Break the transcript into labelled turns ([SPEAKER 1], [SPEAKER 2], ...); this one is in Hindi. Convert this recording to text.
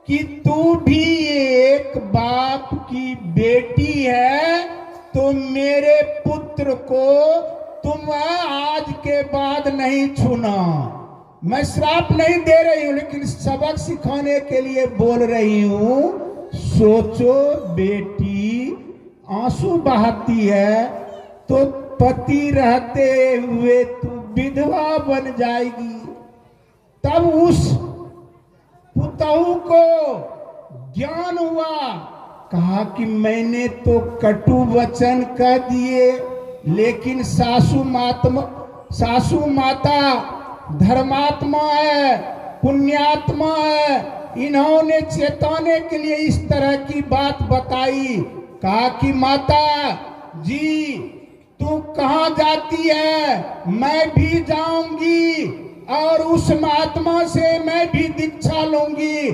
[SPEAKER 1] कि तू भी एक बाप की बेटी है, तो मेरे पुत्र को तुम आज के बाद नहीं छूना। मैं श्राप नहीं दे रही हूं, लेकिन सबक सिखाने के लिए बोल रही हूं। सोचो बेटी आंसू बहाती है तो पति रहते हुए तू विधवा बन जाएगी। तब उस पुतहु को ज्ञान हुआ, कहा कि मैंने तो कटु वचन कह दिए, लेकिन सासू माता धर्मात्मा है, पुण्यात्मा है। इन्होंने चेताने के लिए इस तरह की बात बताई। कहा कि माता जी तू कहाँ जाती है, मैं भी जाऊंगी और उस महात्मा से मैं भी दीक्षा लूंगी।